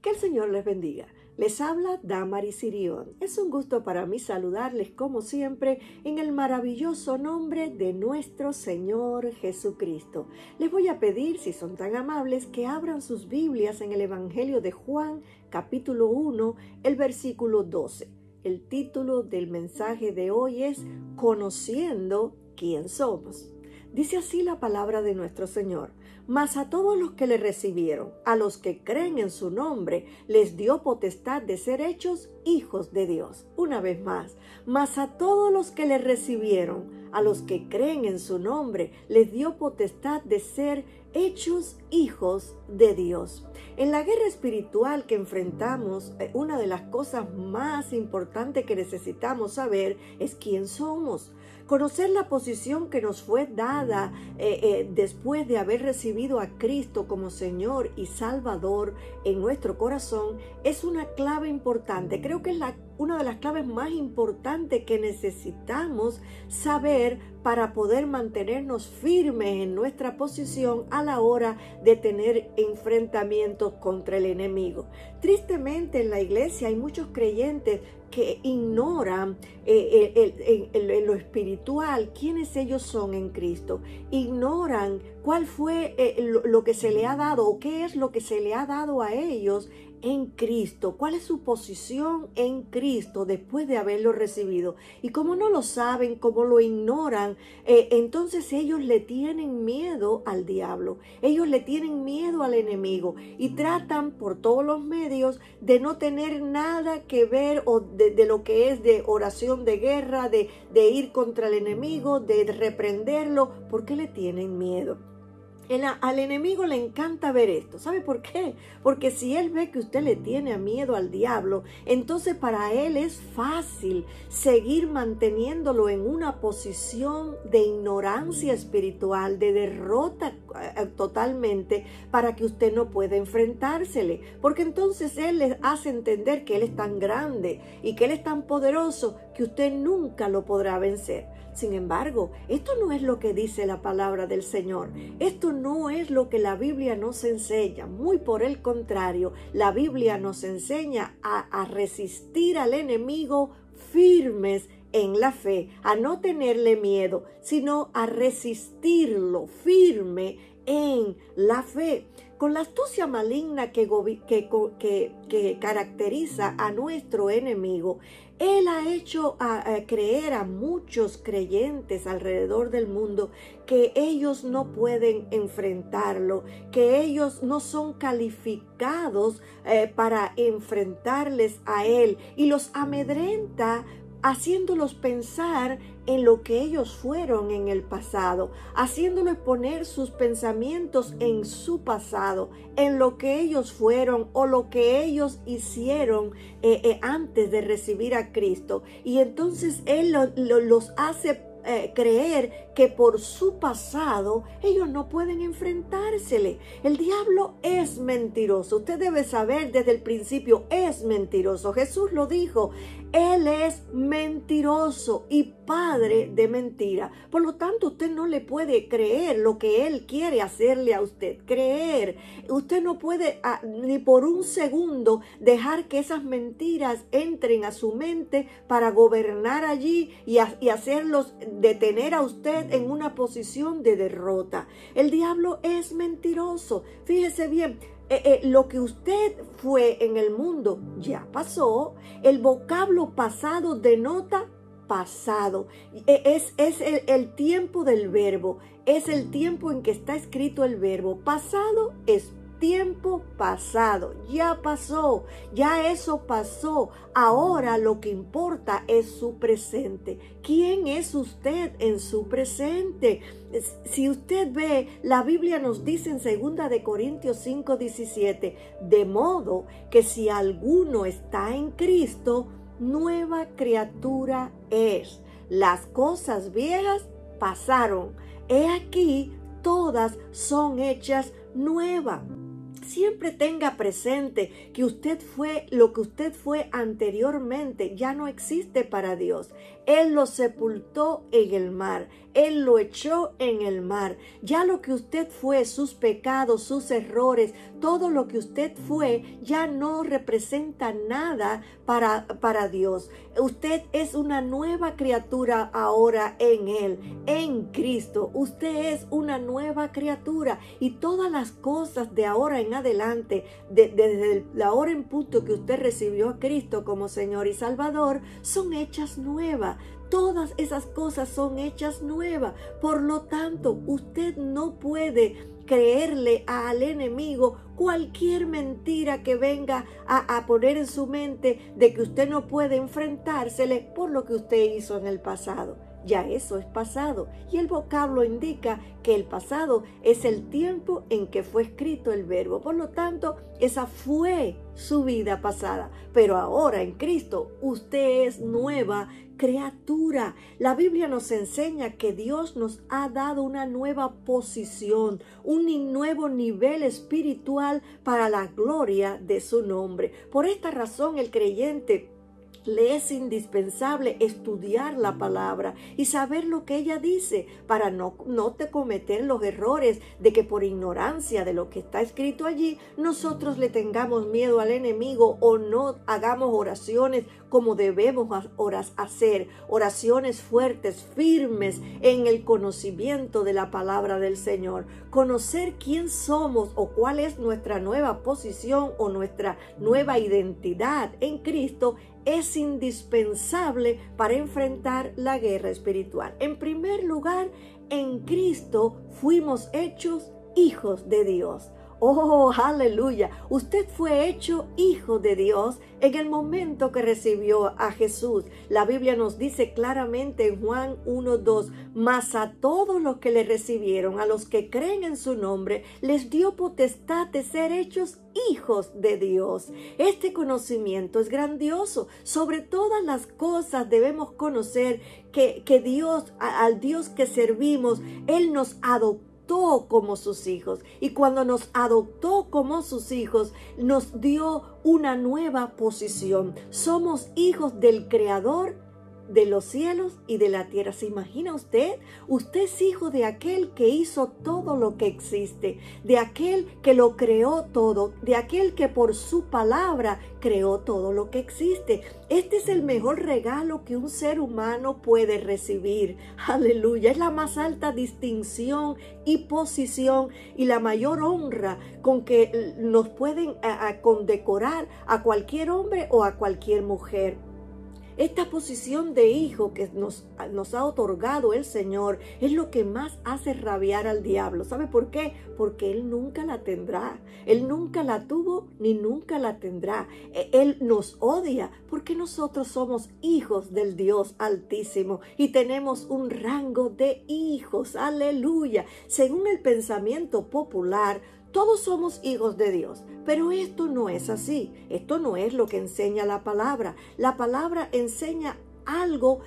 Que el Señor les bendiga. Les habla Damaris Sirión. Es un gusto para mí saludarles como siempre en el maravilloso nombre de nuestro Señor Jesucristo. Les voy a pedir, si son tan amables, que abran sus Biblias en el Evangelio de Juan, capítulo 1, el versículo 12. El título del mensaje de hoy es Conociendo quién somos. Dice así la palabra de nuestro Señor. Mas a todos los que le recibieron, a los que creen en su nombre, les dio potestad de ser hechos hijos de Dios. Una vez más, mas a todos los que le recibieron, a los que creen en su nombre, les dio potestad de ser hechos hijos de Dios. En la guerra espiritual que enfrentamos, una de las cosas más importantes que necesitamos saber es quién somos. Conocer la posición que nos fue dada después de haber recibido a Cristo como Señor y Salvador en nuestro corazón es una clave importante. Creo que es una de las claves más importantes que necesitamos saber para poder mantenernos firmes en nuestra posición a la hora de tener enfrentamientos contra el enemigo. Tristemente en la iglesia hay muchos creyentes que ignoran en lo espiritual quiénes ellos son en Cristo. Ignoran cuál fue lo que se le ha dado o qué es lo que se le ha dado a ellos en Cristo, cuál es su posición en Cristo después de haberlo recibido. Y como no lo saben, como lo ignoran, entonces ellos le tienen miedo al diablo, ellos le tienen miedo al enemigo y tratan por todos los medios de no tener nada que ver o de lo que es de oración de guerra, de ir contra el enemigo, de reprenderlo, porque le tienen miedo. Al enemigo le encanta ver esto. ¿Sabe por qué? Porque si él ve que usted le tiene miedo al diablo, entonces para él es fácil seguir manteniéndolo en una posición de ignorancia espiritual, de derrota totalmente, para que usted no pueda enfrentársele. Porque entonces él le hace entender que él es tan grande y que él es tan poderoso que usted nunca lo podrá vencer. Sin embargo, esto no es lo que dice la palabra del Señor. Esto no es lo que la Biblia nos enseña. Muy por el contrario, la Biblia nos enseña a resistir al enemigo firmes en la fe, a no tenerle miedo, sino a resistirlo firme en la fe. Con la astucia maligna que caracteriza a nuestro enemigo, él ha hecho creer a muchos creyentes alrededor del mundo que ellos no pueden enfrentarlo, que ellos no son calificados para enfrentarles a él, y los amedrenta haciéndolos pensar en lo que ellos fueron en el pasado, haciéndoles poner sus pensamientos en su pasado, en lo que ellos fueron o lo que ellos hicieron antes de recibir a Cristo. Y entonces Él los hace creer que por su pasado ellos no pueden enfrentársele. El diablo es mentiroso. Usted debe saber desde el principio, es mentiroso. Jesús lo dijo. Él es mentiroso y padre de mentira. Por lo tanto, usted no le puede creer lo que él quiere hacerle a usted creer. Usted no puede ni por un segundo dejar que esas mentiras entren a su mente para gobernar allí y hacerlos detener a usted en una posición de derrota. El diablo es mentiroso. Fíjese bien. Lo que usted fue en el mundo ya pasó. El vocablo pasado denota pasado. Es el tiempo del verbo. Es el tiempo en que está escrito el verbo. Pasado es tiempo pasado. Ya pasó. Ya eso pasó. Ahora lo que importa es su presente. ¿Quién es usted en su presente? Si usted ve, la Biblia nos dice en 2 de Corintios 5:17, de modo que si alguno está en Cristo, nueva criatura es. Las cosas viejas pasaron. He aquí, todas son hechas nuevas. Siempre tenga presente que usted fue lo que usted fue anteriormente, ya no existe para Dios. Él lo sepultó en el mar. Él lo echó en el mar. Ya lo que usted fue, sus pecados, sus errores, todo lo que usted fue, ya no representa nada para Dios. Usted es una nueva criatura ahora en Él, en Cristo. Usted es una nueva criatura y todas las cosas de ahora en adelante, desde la hora en punto que usted recibió a Cristo como Señor y Salvador, son hechas nuevas. Todas esas cosas son hechas nuevas. Por lo tanto, usted no puede creerle al enemigo cualquier mentira que venga a poner en su mente de que usted no puede enfrentársele por lo que usted hizo en el pasado. Ya eso es pasado, y el vocablo indica que el pasado es el tiempo en que fue escrito el verbo. Por lo tanto, esa fue su vida pasada, pero ahora en Cristo usted es nueva criatura. La Biblia nos enseña que Dios nos ha dado una nueva posición, un nuevo nivel espiritual para la gloria de su nombre. Por esta razón, el creyente le es indispensable estudiar la palabra y saber lo que ella dice para no cometer los errores de que por ignorancia de lo que está escrito allí nosotros le tengamos miedo al enemigo o no hagamos oraciones como debemos hacer, oraciones fuertes, firmes en el conocimiento de la palabra del Señor. Conocer quién somos o cuál es nuestra nueva posición o nuestra nueva identidad en Cristo es indispensable para enfrentar la guerra espiritual. En primer lugar, en Cristo fuimos hechos hijos de Dios. Oh, aleluya. Usted fue hecho hijo de Dios en el momento que recibió a Jesús. La Biblia nos dice claramente en Juan 1:2, mas a todos los que le recibieron, a los que creen en su nombre, les dio potestad de ser hechos hijos de Dios. Este conocimiento es grandioso. Sobre todas las cosas debemos conocer que Dios, al Dios que servimos, Él nos adoptó como sus hijos, y cuando nos adoptó como sus hijos nos dio una nueva posición. Somos hijos del Creador de los cielos y de la tierra. ¿Se imagina usted? Usted es hijo de aquel que hizo todo lo que existe, de aquel que lo creó todo, de aquel que por su palabra creó todo lo que existe. Este es el mejor regalo que un ser humano puede recibir. Aleluya. Es la más alta distinción y posición y la mayor honra con que nos pueden condecorar a cualquier hombre o a cualquier mujer. Esta posición de hijo que nos ha otorgado el Señor es lo que más hace rabiar al diablo. ¿Sabe por qué? Porque Él nunca la tendrá. Él nunca la tuvo ni nunca la tendrá. Él nos odia porque nosotros somos hijos del Dios Altísimo y tenemos un rango de hijos. Aleluya. Según el pensamiento popular, todos somos hijos de Dios, pero esto no es así. Esto no es lo que enseña la palabra. La palabra enseña algo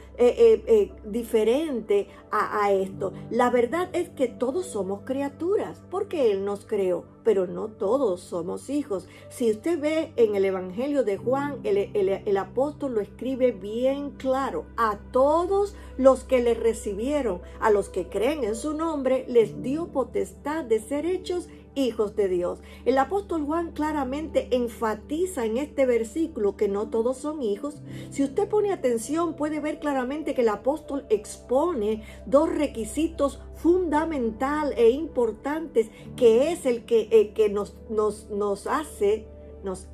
diferente a esto. La verdad es que todos somos criaturas porque Él nos creó, pero no todos somos hijos. Si usted ve en el Evangelio de Juan, el apóstol lo escribe bien claro. A todos los que le recibieron, a los que creen en su nombre, les dio potestad de ser hechos hijos de Dios. El apóstol Juan claramente enfatiza en este versículo que no todos son hijos. Si usted pone atención, puede ver claramente que el apóstol expone dos requisitos fundamentales e importantes, que es el que nos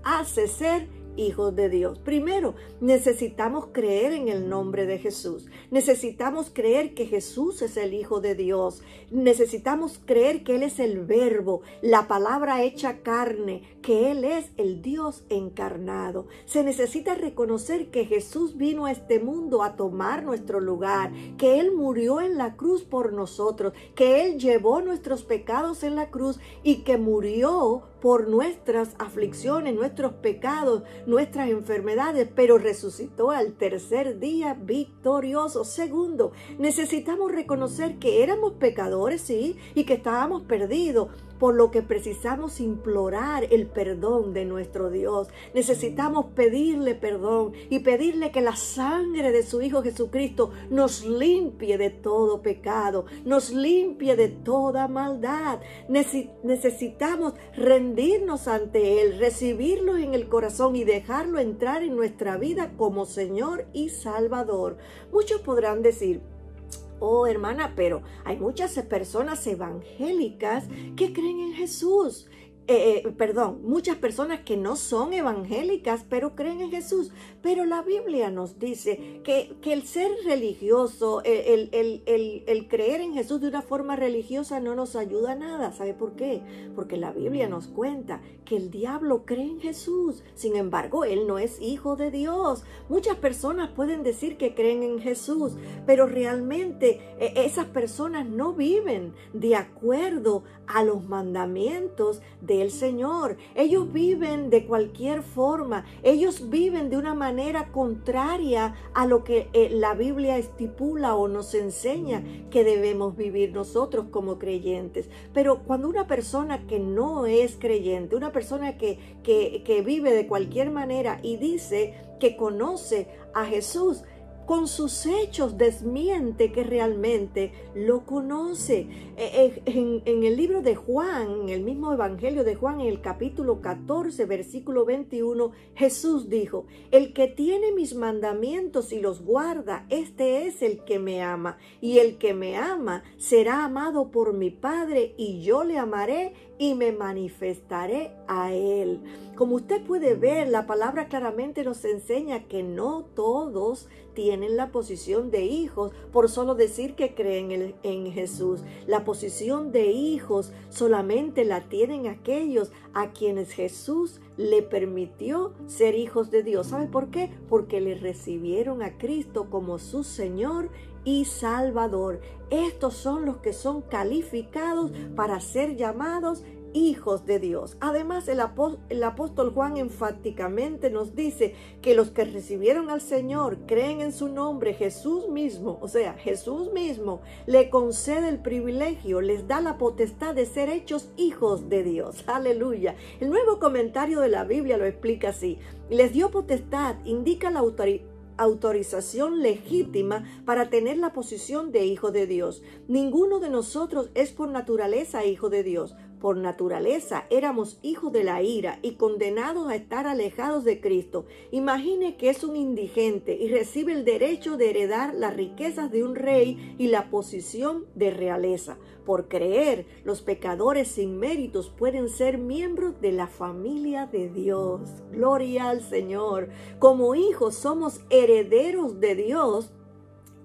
hace ser hijos de Dios. Primero, necesitamos creer en el nombre de Jesús. Necesitamos creer que Jesús es el Hijo de Dios. Necesitamos creer que Él es el Verbo, la palabra hecha carne, que Él es el Dios encarnado. Se necesita reconocer que Jesús vino a este mundo a tomar nuestro lugar, que Él murió en la cruz por nosotros, que Él llevó nuestros pecados en la cruz y que murió por nuestras aflicciones, nuestros pecados, nuestras enfermedades, pero resucitó al tercer día victorioso. Segundo, necesitamos reconocer que éramos pecadores, sí, y que estábamos perdidos, por lo que precisamos implorar el perdón de nuestro Dios. Necesitamos pedirle perdón y pedirle que la sangre de su Hijo Jesucristo nos limpie de todo pecado, nos limpie de toda maldad. Necesitamos rendirnos ante Él, recibirlo en el corazón y dejarlo entrar en nuestra vida como Señor y Salvador. Muchos podrán decir: oh, hermana, pero hay muchas personas evangélicas que creen en Jesús. Muchas personas que no son evangélicas, pero creen en Jesús. Pero la Biblia nos dice que el ser religioso, el creer en Jesús de una forma religiosa no nos ayuda a nada. ¿Sabe por qué? Porque la Biblia nos cuenta que el diablo cree en Jesús. Sin embargo, él no es hijo de Dios. Muchas personas pueden decir que creen en Jesús, pero realmente esas personas no viven de acuerdo a los mandamientos del Señor. Ellos viven de cualquier forma. Ellos viven de una manera contraria a lo que la Biblia estipula o nos enseña que debemos vivir nosotros como creyentes. Pero cuando una persona que no es creyente, una persona que vive de cualquier manera y dice que conoce a Jesús, con sus hechos desmiente que realmente lo conoce. En el libro de Juan, en el mismo Evangelio de Juan, en el capítulo 14, versículo 21, Jesús dijo: el que tiene mis mandamientos y los guarda, este es el que me ama. Y el que me ama será amado por mi Padre, y yo le amaré y me manifestaré a él. Como usted puede ver, la palabra claramente nos enseña que no todos tienen la posición de hijos por solo decir que creen en Jesús. La posición de hijos solamente la tienen aquellos a quienes Jesús le permitió ser hijos de Dios. ¿Sabe por qué? Porque le recibieron a Cristo como su Señor y Salvador. Estos son los que son calificados para ser llamados hijos de Dios. Además, el apóstol Juan enfáticamente nos dice que los que recibieron al Señor, creen en su nombre, Jesús mismo le concede el privilegio, les da la potestad de ser hechos hijos de Dios. Aleluya. El Nuevo Comentario de la Biblia lo explica así: les dio potestad, indica la autorización legítima para tener la posición de hijo de Dios. Ninguno de nosotros es por naturaleza hijo de Dios. Por naturaleza éramos hijos de la ira y condenados a estar alejados de Cristo. Imagine que es un indigente y recibe el derecho de heredar las riquezas de un rey y la posición de realeza. Por creer, los pecadores sin méritos pueden ser miembros de la familia de Dios. Gloria al Señor. Como hijos somos herederos de Dios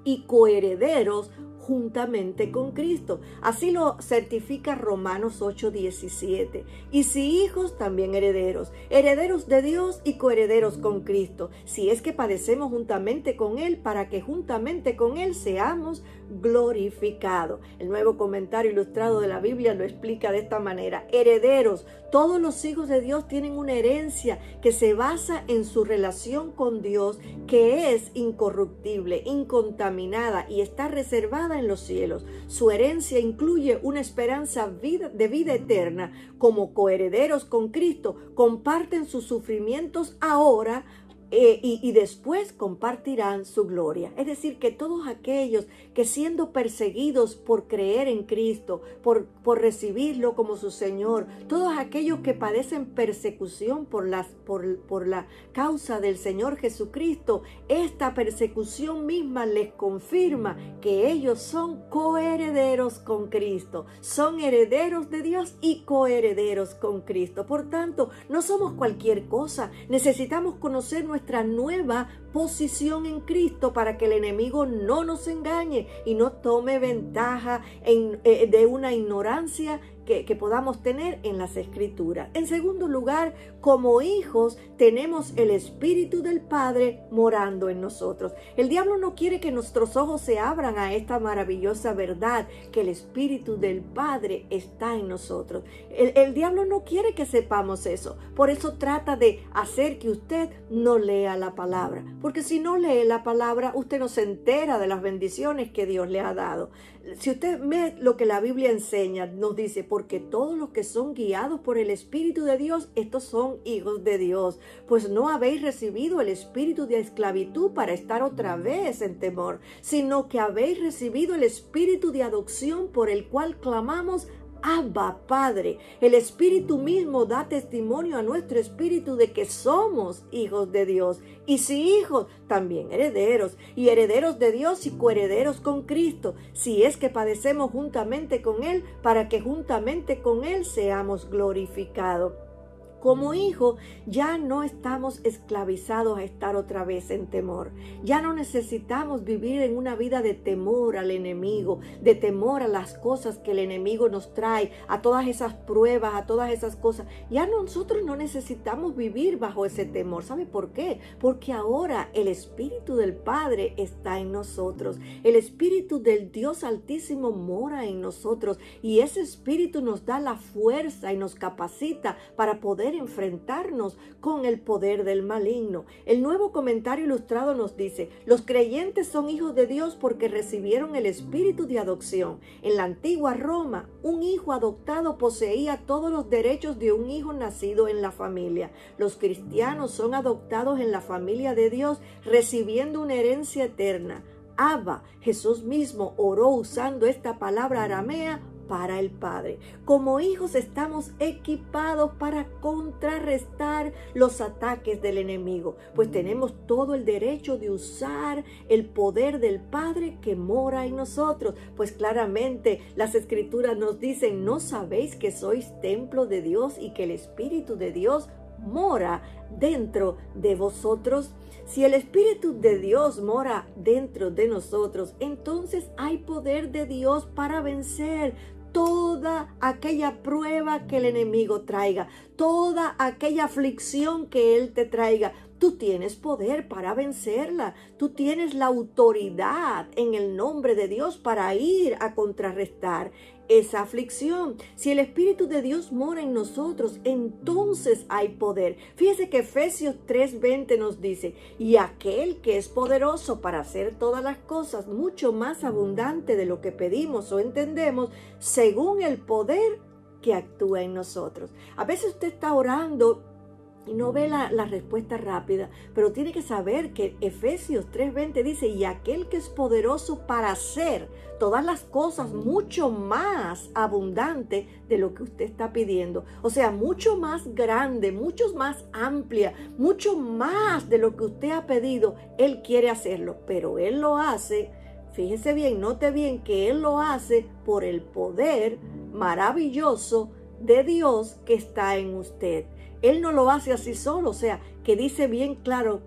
y coherederos juntamente con Cristo. Así lo certifica Romanos 8:17. Y si hijos, también herederos, herederos de Dios y coherederos con Cristo, si es que padecemos juntamente con Él, para que juntamente con Él seamos glorificados. El Nuevo Comentario Ilustrado de la Biblia lo explica de esta manera: herederos. Todos los hijos de Dios tienen una herencia que se basa en su relación con Dios, que es incorruptible, incontaminada y está reservada en los cielos. Su herencia incluye una esperanza de vida eterna. Como coherederos con Cristo, comparten sus sufrimientos ahora y después compartirán su gloria. Es decir, que todos aquellos que siendo perseguidos por creer en Cristo, por recibirlo como su Señor, todos aquellos que padecen persecución por la causa del Señor Jesucristo, esta persecución misma les confirma que ellos son coherederos con Cristo, son herederos de Dios y coherederos con Cristo. Por tanto, no somos cualquier cosa. Necesitamos conocer nuestra nueva posición en Cristo para que el enemigo no nos engañe y no tome ventaja de una ignorancia que podamos tener en las Escrituras. En segundo lugar, como hijos tenemos el Espíritu del Padre morando en nosotros. El diablo no quiere que nuestros ojos se abran a esta maravillosa verdad, que el Espíritu del Padre está en nosotros. El diablo no quiere que sepamos eso. Por eso trata de hacer que usted no lea la palabra. Porque si no lee la palabra, usted no se entera de las bendiciones que Dios le ha dado. Si usted ve lo que la Biblia enseña, nos dice: porque todos los que son guiados por el Espíritu de Dios, estos son hijos de Dios. Pues no habéis recibido el espíritu de esclavitud para estar otra vez en temor, sino que habéis recibido el espíritu de adopción por el cual clamamos: Abba, Padre. El Espíritu mismo da testimonio a nuestro espíritu de que somos hijos de Dios. Y si hijos, también herederos, y herederos de Dios y coherederos con Cristo, si es que padecemos juntamente con Él, para que juntamente con Él seamos glorificados. Como hijos, ya no estamos esclavizados a estar otra vez en temor. Ya no necesitamos vivir en una vida de temor al enemigo, de temor a las cosas que el enemigo nos trae, a todas esas pruebas, a todas esas cosas. Ya nosotros no necesitamos vivir bajo ese temor. ¿Sabe por qué? Porque ahora el Espíritu del Padre está en nosotros. El Espíritu del Dios Altísimo mora en nosotros, y ese Espíritu nos da la fuerza y nos capacita para poder enfrentarnos con el poder del maligno. El Nuevo Comentario Ilustrado nos dice: los creyentes son hijos de Dios porque recibieron el espíritu de adopción. En la antigua Roma, un hijo adoptado poseía todos los derechos de un hijo nacido en la familia. Los cristianos son adoptados en la familia de Dios, recibiendo una herencia eterna. Abba, Jesús mismo oró usando esta palabra aramea para el Padre. Como hijos estamos equipados para contrarrestar los ataques del enemigo, pues tenemos todo el derecho de usar el poder del Padre que mora en nosotros. Pues claramente las Escrituras nos dicen: ¿no sabéis que sois templo de Dios y que el Espíritu de Dios mora dentro de vosotros? Si el Espíritu de Dios mora dentro de nosotros, entonces hay poder de Dios para vencer toda aquella prueba que el enemigo traiga, toda aquella aflicción que él te traiga. Tú tienes poder para vencerla. Tú tienes la autoridad en el nombre de Dios para ir a contrarrestar esa aflicción. Si el Espíritu de Dios mora en nosotros, entonces hay poder. Fíjese que Efesios 3:20 nos dice: y aquel que es poderoso para hacer todas las cosas mucho más abundante de lo que pedimos o entendemos, según el poder que actúa en nosotros. A veces usted está orando y no ve la respuesta rápida, pero tiene que saber que Efesios 3:20 dice: y aquel que es poderoso para hacer todas las cosas mucho más abundante de lo que usted está pidiendo. O sea, mucho más grande, mucho más amplia, mucho más de lo que usted ha pedido. Él quiere hacerlo, pero Él lo hace. Fíjese bien, note bien que Él lo hace por el poder maravilloso de Dios que está en usted. Él no lo hace así solo, o sea, que dice bien claro,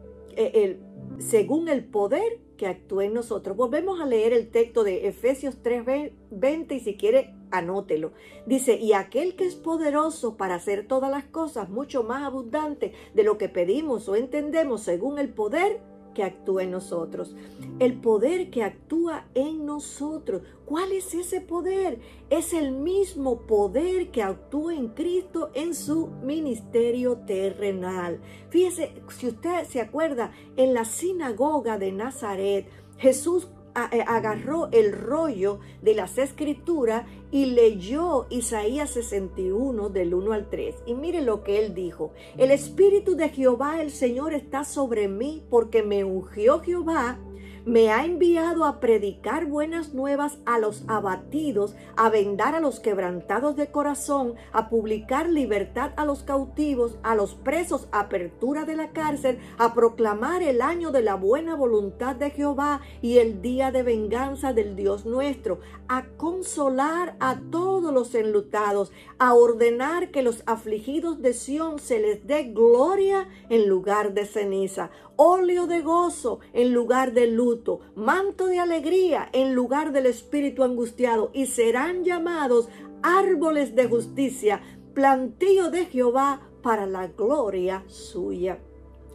según el poder que actúa en nosotros. Volvemos a leer el texto de Efesios 3:20 y si quiere, anótelo. Dice: y aquel que es poderoso para hacer todas las cosas mucho más abundante de lo que pedimos o entendemos, según el poder que actúa en nosotros. El poder que actúa en nosotros. ¿Cuál es ese poder? Es el mismo poder que actúa en Cristo en su ministerio terrenal. Fíjese, si usted se acuerda, en la sinagoga de Nazaret, Jesús agarró el rollo de las Escrituras y leyó Isaías 61 del 1 al 3. Y mire lo que él dijo: el Espíritu de Jehová el Señor está sobre mí, porque me ungió Jehová, me ha enviado a predicar buenas nuevas a los abatidos, a vendar a los quebrantados de corazón, a publicar libertad a los cautivos, a los presos apertura de la cárcel, a proclamar el año de la buena voluntad de Jehová y el día de venganza del Dios nuestro, a consolar a todos los enlutados, a ordenar que los afligidos de Sión se les dé gloria en lugar de ceniza, óleo de gozo en lugar de luto, manto de alegría en lugar del espíritu angustiado, y serán llamados árboles de justicia, plantío de Jehová para la gloria suya.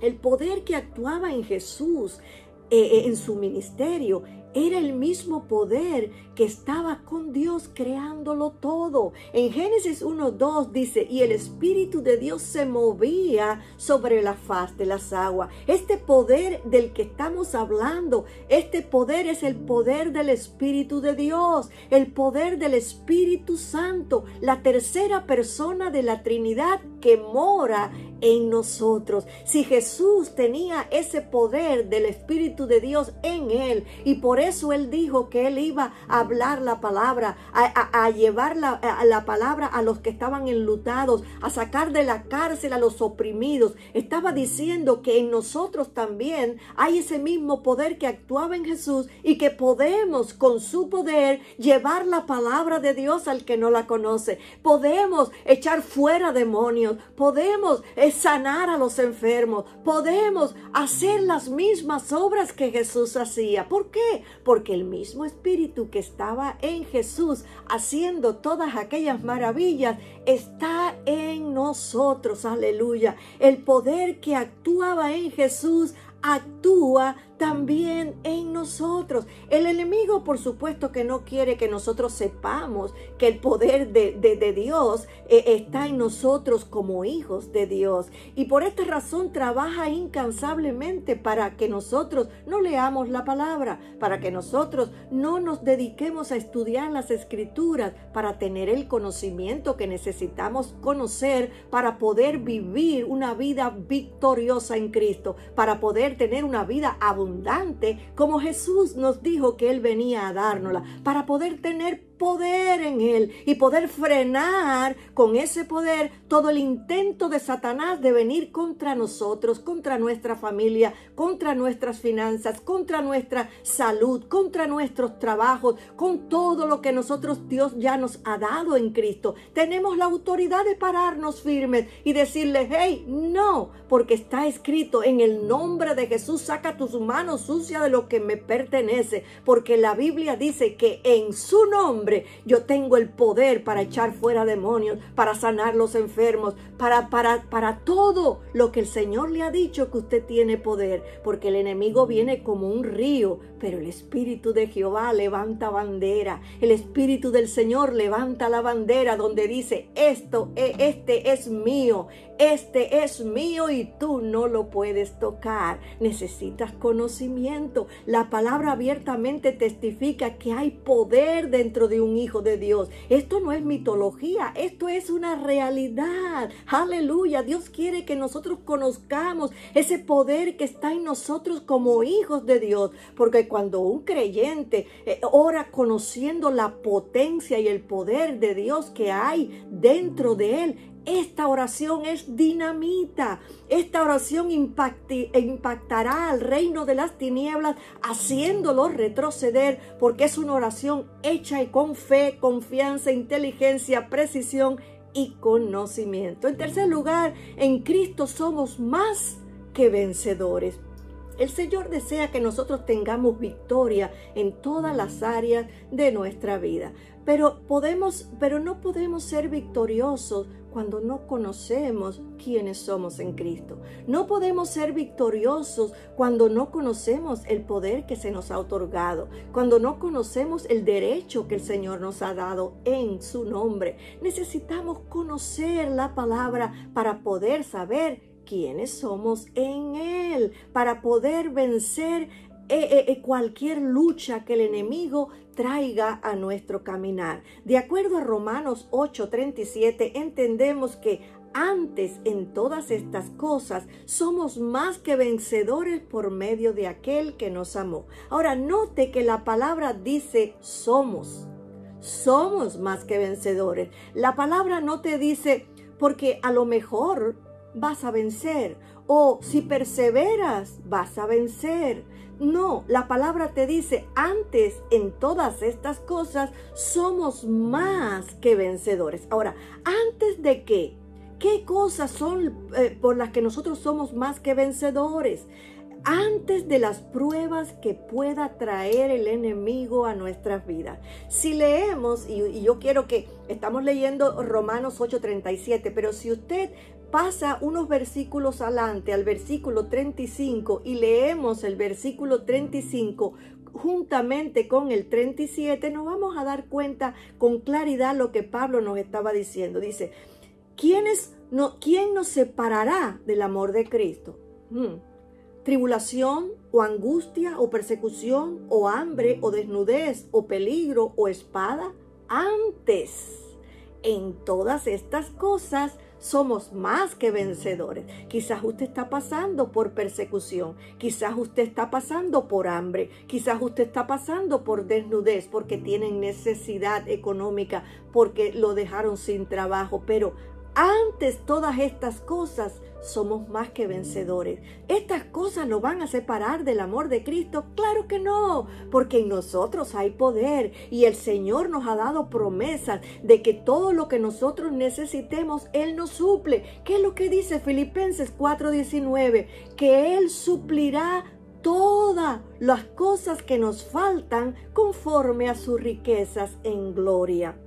El poder que actuaba en Jesús, en su ministerio, era el mismo poder que estaba con Dios creándolo todo. En Génesis 1:2 dice, y el Espíritu de Dios se movía sobre la faz de las aguas. Este poder del que estamos hablando, este poder es el poder del Espíritu de Dios, el poder del Espíritu Santo, la tercera persona de la Trinidad que mora en nosotros. Si Jesús tenía ese poder del Espíritu de Dios en él, y por eso él dijo que él iba a hablar la palabra, a llevar la palabra a los que estaban enlutados, a sacar de la cárcel a los oprimidos, estaba diciendo que en nosotros también hay ese mismo poder que actuaba en Jesús y que podemos con su poder llevar la palabra de Dios al que no la conoce. Podemos echar fuera demonios, podemos sanar a los enfermos, podemos hacer las mismas obras que Jesús hacía. ¿Por qué? Porque el mismo Espíritu que estaba en Jesús haciendo todas aquellas maravillas está en nosotros. Aleluya. El poder que actuaba en Jesús actúa también en nosotros. El enemigo, por supuesto, que no quiere que nosotros sepamos que el poder de Dios está en nosotros como hijos de Dios. Y por esta razón trabaja incansablemente para que nosotros no leamos la palabra, para que nosotros no nos dediquemos a estudiar las Escrituras, para tener el conocimiento que necesitamos conocer para poder vivir una vida victoriosa en Cristo, para poder tener una vida abundante como Jesús nos dijo que Él venía a dárnosla, para poder tener poder en Él y poder frenar con ese poder todo el intento de Satanás de venir contra nosotros, contra nuestra familia, contra nuestras finanzas, contra nuestra salud, contra nuestros trabajos, con todo lo que nosotros Dios ya nos ha dado en Cristo. Tenemos la autoridad de pararnos firmes y decirle, hey, no, porque está escrito en el nombre de Jesús, saca tus manos sucias de lo que me pertenece, porque la Biblia dice que en su nombre yo tengo el poder para echar fuera demonios, para sanar los enfermos, para todo lo que el Señor le ha dicho que usted tiene poder, porque el enemigo viene como un río, pero el Espíritu de Jehová levanta bandera. El Espíritu del Señor levanta la bandera donde dice, este es mío, este es mío y tú no lo puedes tocar. Necesitas conocimiento. La palabra abiertamente testifica que hay poder dentro de un hijo de Dios. Esto no es mitología, esto es una realidad. Aleluya. Dios quiere que nosotros conozcamos ese poder que está en nosotros como hijos de Dios, porque cuando un creyente ora conociendo la potencia y el poder de Dios que hay dentro de él, esta oración es dinamita. Esta oración impactará al reino de las tinieblas, haciéndolo retroceder, porque es una oración hecha con fe, confianza, inteligencia, precisión y conocimiento. En tercer lugar, en Cristo somos más que vencedores. El Señor desea que nosotros tengamos victoria en todas las áreas de nuestra vida. Pero no podemos ser victoriosos cuando no conocemos quiénes somos en Cristo. No podemos ser victoriosos cuando no conocemos el poder que se nos ha otorgado, cuando no conocemos el derecho que el Señor nos ha dado en su nombre. Necesitamos conocer la palabra para poder saber quiénes somos en Él, para poder vencer cualquier lucha que el enemigo traiga a nuestro caminar. De acuerdo a Romanos 8:37, entendemos que antes en todas estas cosas somos más que vencedores por medio de aquel que nos amó. Ahora note que la palabra dice somos más que vencedores. La palabra no te dice porque a lo mejor vas a vencer, o si perseveras vas a vencer. No, la palabra te dice, antes en todas estas cosas somos más que vencedores. Ahora, ¿antes de qué? ¿Qué cosas son por las que nosotros somos más que vencedores? Antes de las pruebas que pueda traer el enemigo a nuestras vidas. Si leemos, y yo quiero que, estamos leyendo Romanos 8:37, pero si usted pasa unos versículos adelante al versículo 35 y leemos el versículo 35, juntamente con el 37, nos vamos a dar cuenta con claridad lo que Pablo nos estaba diciendo. Dice, ¿quién nos separará del amor de Cristo? ¿Tribulación o angustia o persecución o hambre o desnudez o peligro o espada? Antes, en todas estas cosas somos más que vencedores. Quizás usted está pasando por persecución, quizás usted está pasando por hambre, quizás usted está pasando por desnudez porque tienen necesidad económica, porque lo dejaron sin trabajo, pero antes todas estas cosas somos más que vencedores. ¿Estas cosas lo van a separar del amor de Cristo? Claro que no, porque en nosotros hay poder y el Señor nos ha dado promesas de que todo lo que nosotros necesitemos, Él nos suple. ¿Qué es lo que dice Filipenses 4:19? Que Él suplirá todas las cosas que nos faltan conforme a sus riquezas en gloria.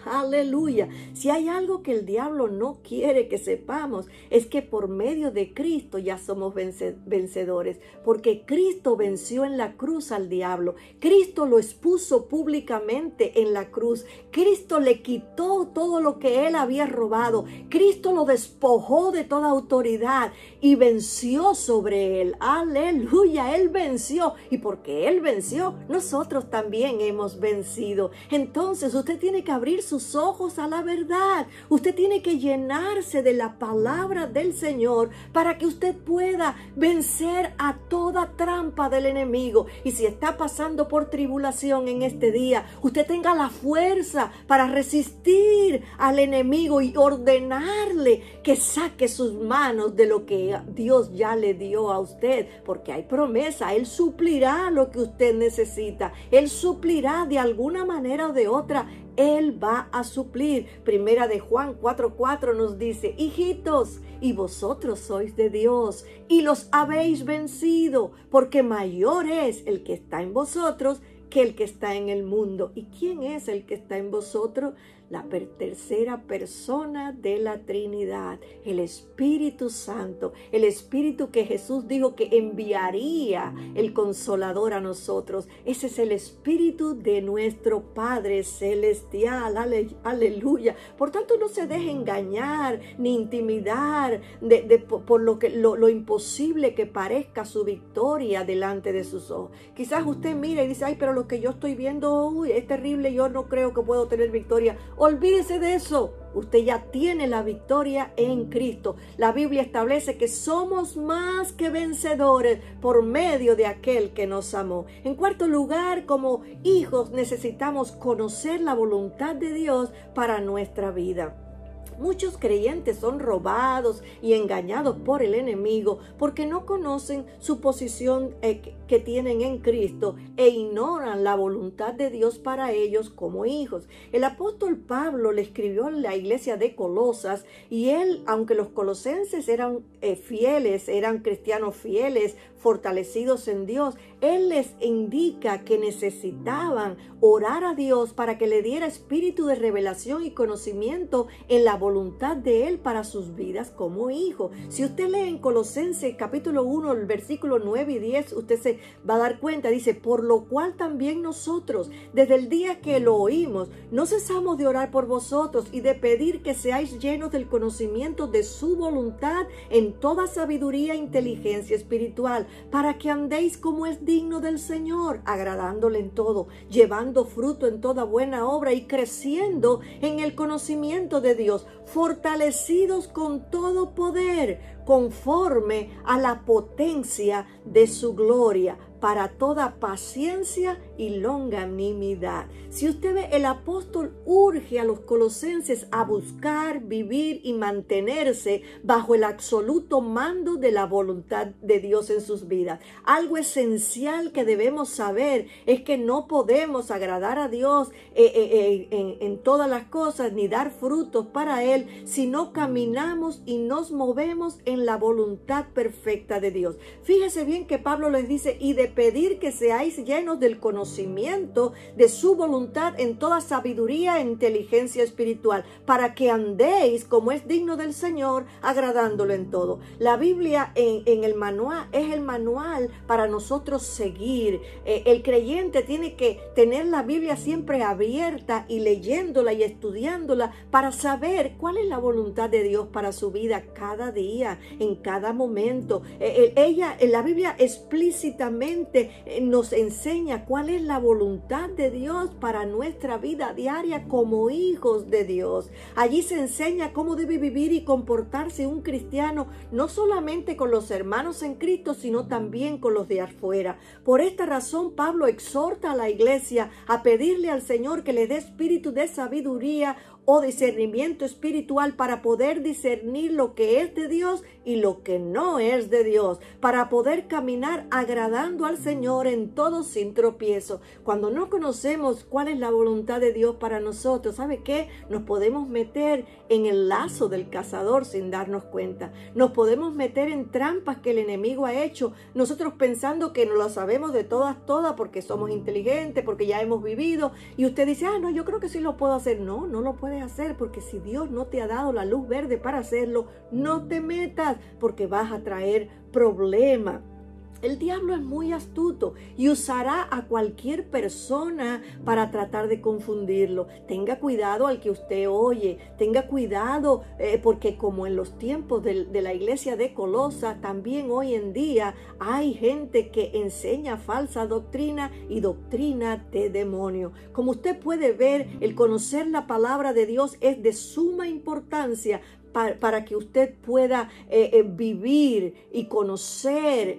Aleluya. Si hay algo que el diablo no quiere que sepamos, es que por medio de Cristo ya somos vencedores, porque Cristo venció en la cruz al diablo. Cristo lo expuso públicamente en la cruz. Cristo le quitó todo lo que él había robado. Cristo lo despojó de toda autoridad y venció sobre él. Aleluya. Él venció. Y porque él venció, nosotros también hemos vencido. Entonces usted tiene que abrir sus ojos a la verdad. Usted tiene que llenarse de la palabra del Señor para que usted pueda vencer a toda trampa del enemigo. Y si está pasando por tribulación en este día, usted tenga la fuerza para resistir al enemigo y ordenarle que saque sus manos de lo que Dios ya le dio a usted, porque hay promesa. Él suplirá lo que usted necesita. Él suplirá de alguna manera o de otra. Él va a suplir. Primera de Juan 4:4 nos dice, hijitos, y vosotros sois de Dios y los habéis vencido, porque mayor es el que está en vosotros que el que está en el mundo. ¿Y quién es el que está en vosotros? La tercera persona de la Trinidad, el Espíritu Santo, el Espíritu que Jesús dijo que enviaría el Consolador a nosotros. Ese es el Espíritu de nuestro Padre Celestial. Aleluya. Por tanto, no se deje engañar ni intimidar por lo imposible que parezca su victoria delante de sus ojos. Quizás usted mira y dice, ay, pero lo que yo estoy viendo es terrible, yo no creo que puedo tener victoria. Olvídese de eso. Usted ya tiene la victoria en Cristo. La Biblia establece que somos más que vencedores por medio de aquel que nos amó. En cuarto lugar, como hijos necesitamos conocer la voluntad de Dios para nuestra vida. Muchos creyentes son robados y engañados por el enemigo porque no conocen su posición que tienen en Cristo e ignoran la voluntad de Dios para ellos como hijos. El apóstol Pablo le escribió a la iglesia de Colosas y él, aunque los colosenses eran fieles, eran cristianos fieles, fortalecidos en Dios, él les indica que necesitaban orar a Dios para que le diera espíritu de revelación y conocimiento en la voluntad de Él para sus vidas como hijos. Si usted lee en Colosenses capítulo 1, el versículo 9 y 10, usted se va a dar cuenta, dice, por lo cual también nosotros, desde el día que lo oímos, no cesamos de orar por vosotros y de pedir que seáis llenos del conocimiento de su voluntad en toda sabiduría e inteligencia espiritual, para que andéis como es digno del Señor, agradándole en todo, llevando fruto en toda buena obra y creciendo en el conocimiento de Dios, fortalecidos con todo poder, conforme a la potencia de su gloria, para toda paciencia y longanimidad. Si usted ve, el apóstol urge a los colosenses a buscar, vivir y mantenerse bajo el absoluto mando de la voluntad de Dios en sus vidas. Algo esencial que debemos saber es que no podemos agradar a Dios en todas las cosas ni dar frutos para Él si no caminamos y nos movemos en la voluntad perfecta de Dios. Fíjese bien que Pablo les dice, y de pedir que seáis llenos del conocimiento de su voluntad en toda sabiduría e inteligencia espiritual, para que andéis como es digno del Señor, agradándolo en todo. La Biblia en el manual es el manual para nosotros seguir. El creyente tiene que tener la Biblia siempre abierta y leyéndola y estudiándola para saber cuál es la voluntad de Dios para su vida cada día, en cada momento. La Biblia explícitamente nos enseña cuál es la voluntad de Dios para nuestra vida diaria como hijos de Dios. Allí se enseña cómo debe vivir y comportarse un cristiano, no solamente con los hermanos en Cristo, sino también con los de afuera. Por esta razón, Pablo exhorta a la iglesia a pedirle al Señor que le dé espíritu de sabiduría o discernimiento espiritual para poder discernir lo que es de Dios y lo que no es de Dios, para poder caminar agradando al Señor en todo sin tropiezo. Cuando no conocemos cuál es la voluntad de Dios para nosotros, ¿sabe qué? Nos podemos meter en el lazo del cazador sin darnos cuenta. Nos podemos meter en trampas que el enemigo ha hecho, nosotros pensando que no lo sabemos de todas porque somos inteligentes, porque ya hemos vivido, y usted dice, no, yo creo que sí lo puedo hacer. No, no lo puedes hacer, porque si Dios no te ha dado la luz verde para hacerlo, no te metas, porque vas a traer problemas. El diablo es muy astuto y usará a cualquier persona para tratar de confundirlo. Tenga cuidado al que usted oye, tenga cuidado porque como en los tiempos de la iglesia de Colosa, también hoy en día hay gente que enseña falsa doctrina y doctrina de demonio. Como usted puede ver, el conocer la palabra de Dios es de suma importancia para que usted pueda vivir y conocer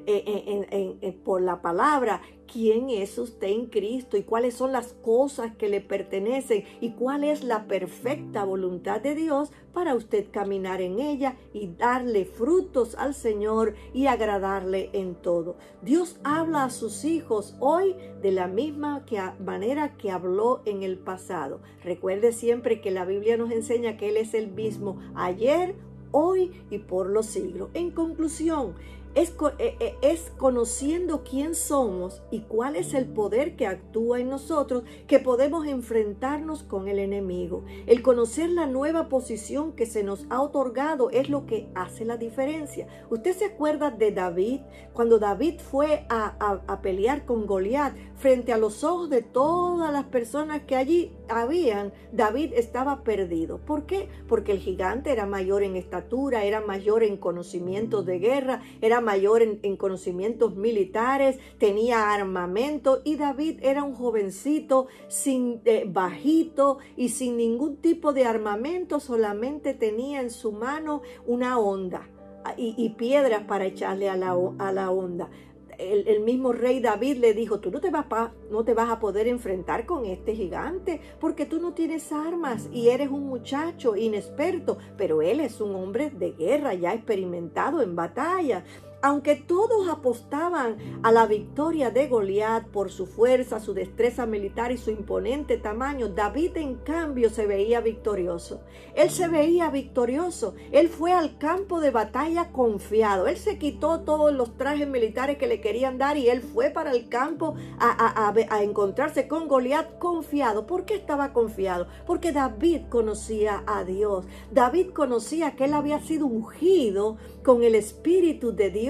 por la palabra quién es usted en Cristo y cuáles son las cosas que le pertenecen y cuál es la perfecta voluntad de Dios para usted caminar en ella y darle frutos al Señor y agradarle en todo. Dios habla a sus hijos hoy de la misma manera que habló en el pasado. Recuerde siempre que la Biblia nos enseña que Él es el mismo ayer, hoy y por los siglos. En conclusión, es conociendo quién somos y cuál es el poder que actúa en nosotros que podemos enfrentarnos con el enemigo. El conocer la nueva posición que se nos ha otorgado es lo que hace la diferencia. ¿Usted se acuerda de David? Cuando David fue a pelear con Goliat, frente a los ojos de todas las personas que allí habían, David estaba perdido. ¿Por qué? Porque el gigante era mayor en estatura, era mayor en conocimientos de guerra, era mayor en conocimientos militares, tenía armamento, y David era un jovencito bajito y sin ningún tipo de armamento, solamente tenía en su mano una honda y piedras para echarle a la honda. El mismo rey David le dijo, tú no te vas a poder enfrentar con este gigante porque tú no tienes armas y eres un muchacho inexperto, pero él es un hombre de guerra ya experimentado en batalla. Aunque todos apostaban a la victoria de Goliat por su fuerza, su destreza militar y su imponente tamaño, David en cambio se veía victorioso. Él se veía victorioso. Él fue al campo de batalla confiado. Él se quitó todos los trajes militares que le querían dar y él fue para el campo a encontrarse con Goliat confiado. ¿Por qué estaba confiado? Porque David conocía a Dios. David conocía que él había sido ungido con el Espíritu de Dios,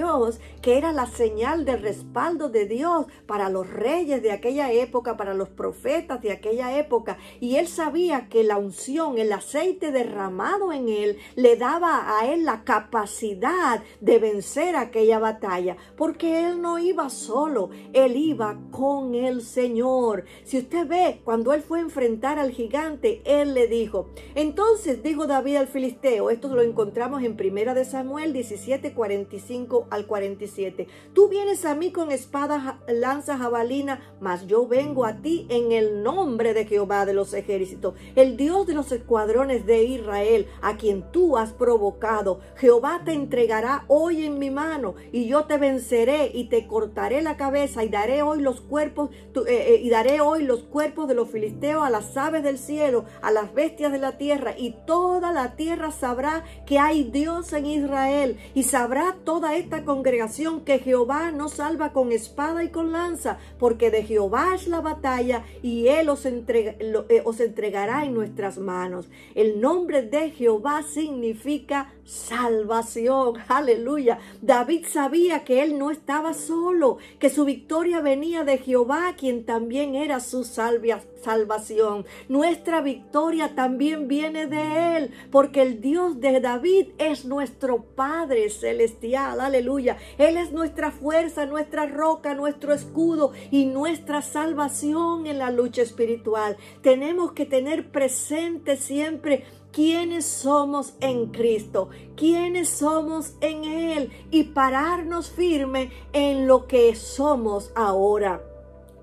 que era la señal de respaldo de Dios para los reyes de aquella época, para los profetas de aquella época. Y él sabía que la unción, el aceite derramado en él, le daba a él la capacidad de vencer aquella batalla, porque él no iba solo, él iba con el Señor. Si usted ve, cuando él fue a enfrentar al gigante, él le dijo, entonces dijo David al filisteo, esto lo encontramos en 1 de Samuel 17, 45 al 47. Tú vienes a mí con espada, lanza, jabalina, mas yo vengo a ti en el nombre de Jehová de los ejércitos, el Dios de los escuadrones de Israel, a quien tú has provocado. Jehová te entregará hoy en mi mano, y yo te venceré y te cortaré la cabeza, y daré hoy los cuerpos de los filisteos a las aves del cielo, a las bestias de la tierra, y toda la tierra sabrá que hay Dios en Israel, y sabrá toda esta amada congregación, que Jehová nos salva con espada y con lanza, porque de Jehová es la batalla y Él os entregará en nuestras manos. El nombre de Jehová significa salvación. Aleluya. David sabía que él no estaba solo, que su victoria venía de Jehová, quien también era su salvación. Nuestra victoria también viene de Él, porque el Dios de David es nuestro Padre celestial. Aleluya. Él es nuestra fuerza, nuestra roca, nuestro escudo y nuestra salvación en la lucha espiritual. Tenemos que tener presente siempre quiénes somos en Cristo, quiénes somos en Él, y pararnos firme en lo que somos ahora,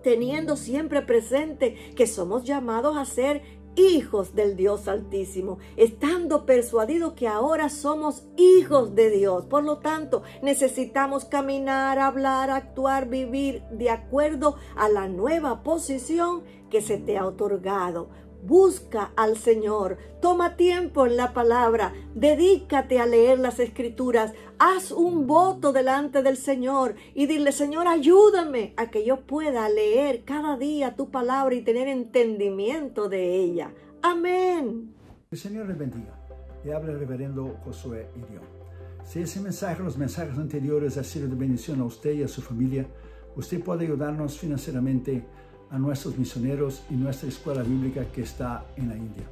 teniendo siempre presente que somos llamados a ser hijos del Dios Altísimo, estando persuadidos que ahora somos hijos de Dios. Por lo tanto, necesitamos caminar, hablar, actuar, vivir de acuerdo a la nueva posición que se te ha otorgado. Busca al Señor, toma tiempo en la palabra, dedícate a leer las Escrituras, haz un voto delante del Señor y dile: Señor, ayúdame a que yo pueda leer cada día tu palabra y tener entendimiento de ella. Amén. El Señor les bendiga. Le habla el reverendo Josué Irión. Si ese mensaje, los mensajes anteriores, ha sido de bendición a usted y a su familia, usted puede ayudarnos financieramente a nuestros misioneros y nuestra escuela bíblica que está en la India.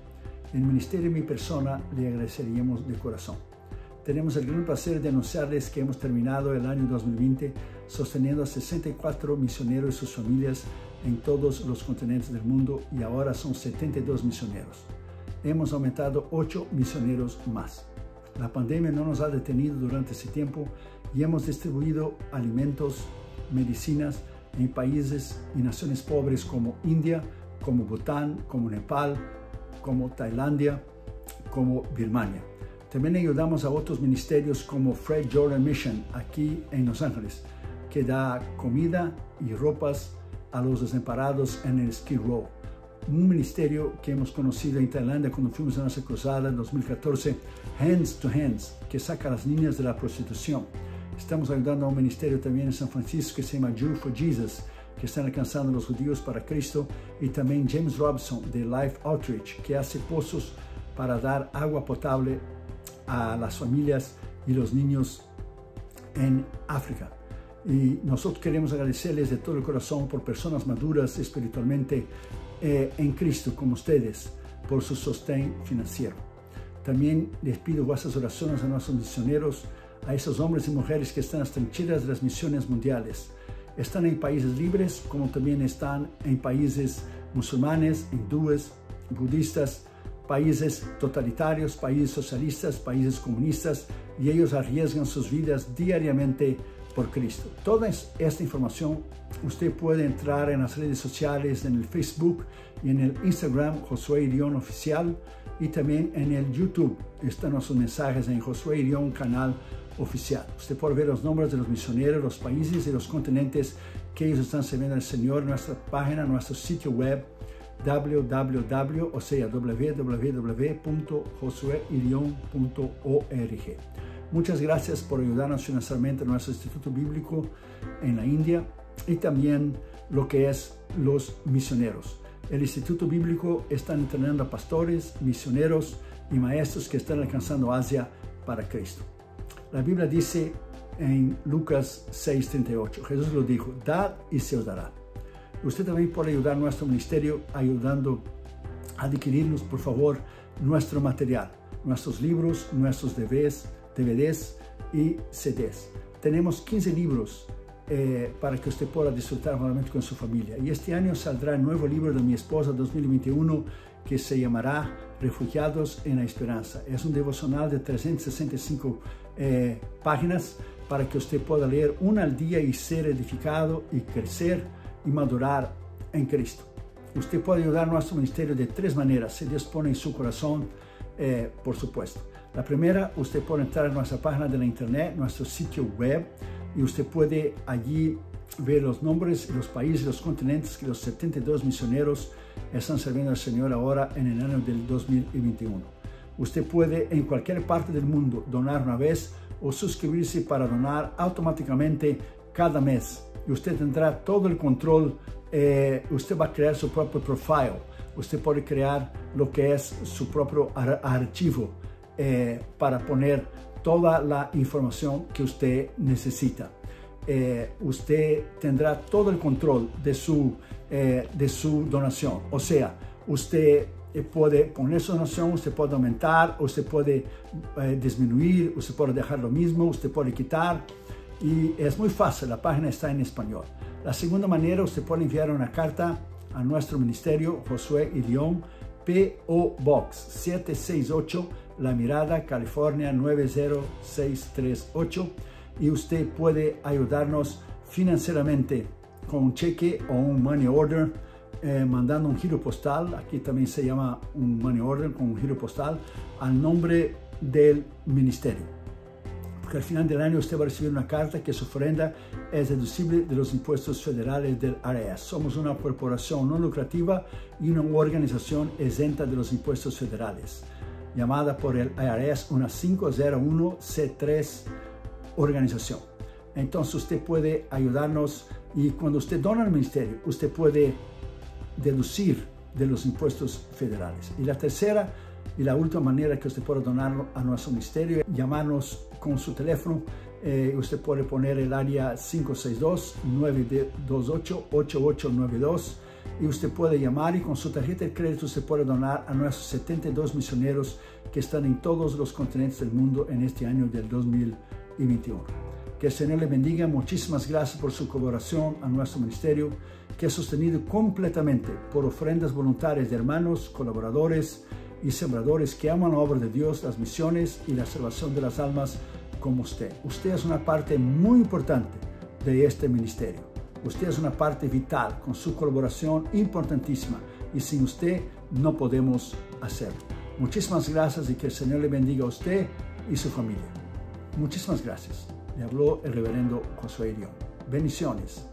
En el ministerio y mi persona le agradeceríamos de corazón. Tenemos el gran placer de anunciarles que hemos terminado el año 2020 sosteniendo a 64 misioneros y sus familias en todos los continentes del mundo, y ahora son 72 misioneros. Hemos aumentado 8 misioneros más. La pandemia no nos ha detenido durante ese tiempo y hemos distribuido alimentos, medicinas en países y naciones pobres como India, como Bután, como Nepal, como Tailandia, como Birmania. También ayudamos a otros ministerios como Fred Jordan Mission aquí en Los Ángeles, que da comida y ropas a los desamparados en el Skid Row. Un ministerio que hemos conocido en Tailandia cuando fuimos a nuestra cruzada en 2014, Hands to Hands, que saca a las niñas de la prostitución. Estamos ayudando a un ministerio también en San Francisco que se llama Jew for Jesus, que están alcanzando a los judíos para Cristo, y también James Robson de Life Outreach, que hace pozos para dar agua potable a las familias y los niños en África. Y nosotros queremos agradecerles de todo el corazón por personas maduras espiritualmente en Cristo como ustedes, por su sostén financiero. También les pido vuestras oraciones a nuestros misioneros, a esos hombres y mujeres que están en las trincheras de las misiones mundiales. Están en países libres, como también están en países musulmanes, hindúes, budistas, países totalitarios, países socialistas, países comunistas, y ellos arriesgan sus vidas diariamente por Cristo. Toda esta información usted puede entrar en las redes sociales, en el Facebook y en el Instagram Josué Irión Oficial, y también en el YouTube están nuestros mensajes en Josué Irión Canal Oficial. Usted puede ver los nombres de los misioneros, los países y los continentes que ellos están sirviendo al Señor en nuestra página, nuestro sitio web www.josueirion.org. Muchas gracias por ayudarnos financieramente a nuestro Instituto Bíblico en la India y también lo que es los misioneros. El Instituto Bíblico está entrenando a pastores, misioneros y maestros que están alcanzando Asia para Cristo. La Biblia dice en Lucas 6:38, Jesús lo dijo: dad y se os dará. Usted también puede ayudar a nuestro ministerio ayudando a adquirirnos, por favor, nuestro material, nuestros libros, nuestros DVDs y CDs. Tenemos 15 libros para que usted pueda disfrutar nuevamente con su familia. Y este año saldrá el nuevo libro de mi esposa 2021 que se llamará Refugiados en la Esperanza. Es un devocional de 365 páginas para que usted pueda leer una al día y ser edificado y crecer y madurar en Cristo. Usted puede ayudar a nuestro ministerio de 3 maneras, si Dios pone en su corazón, por supuesto. La primera, usted puede entrar en nuestra página de la internet, nuestro sitio web, y usted puede allí ver los nombres, los países, los continentes que los 72 misioneros están sirviendo al Señor ahora en el año del 2021. Usted puede en cualquier parte del mundo donar una vez o suscribirse para donar automáticamente cada mes. Y usted tendrá todo el control. Usted va a crear su propio profile. Usted puede crear lo que es su propio archivo para poner toda la información que usted necesita. Usted tendrá todo el control de su donación. O sea, usted puede poner su donación, usted puede aumentar, usted puede disminuir, usted puede dejar lo mismo, usted puede quitar. Y es muy fácil, la página está en español. La segunda manera, usted puede enviar una carta a nuestro ministerio, Josué y Dion, P.O. Box 768, La Mirada, California 90638. Y usted puede ayudarnos financieramente con un cheque o un money order, mandando un giro postal. Aquí también se llama un money order con un giro postal al nombre del ministerio. Porque al final del año usted va a recibir una carta que su ofrenda es deducible de los impuestos federales del IRS. Somos una corporación no lucrativa y una organización exenta de los impuestos federales, llamada por el IRS una 501c3 organización. Entonces usted puede ayudarnos, y cuando usted dona al ministerio, usted puede deducir de los impuestos federales. Y la tercera y la última manera que usted puede donar a nuestro ministerio es llamarnos con su teléfono. Usted puede poner el área 562-928-8892 y usted puede llamar, y con su tarjeta de crédito usted puede donar a nuestros 72 misioneros que están en todos los continentes del mundo en este año del 2021. Que el Señor le bendiga. Muchísimas gracias por su colaboración a nuestro ministerio, que es sostenido completamente por ofrendas voluntarias de hermanos, colaboradores y sembradores que aman la obra de Dios, las misiones y la salvación de las almas como usted. Usted es una parte muy importante de este ministerio. Usted es una parte vital, con su colaboración importantísima, y sin usted no podemos hacerlo. Muchísimas gracias, y que el Señor le bendiga a usted y su familia. Muchísimas gracias. Le habló el reverendo Josué Irión. Bendiciones.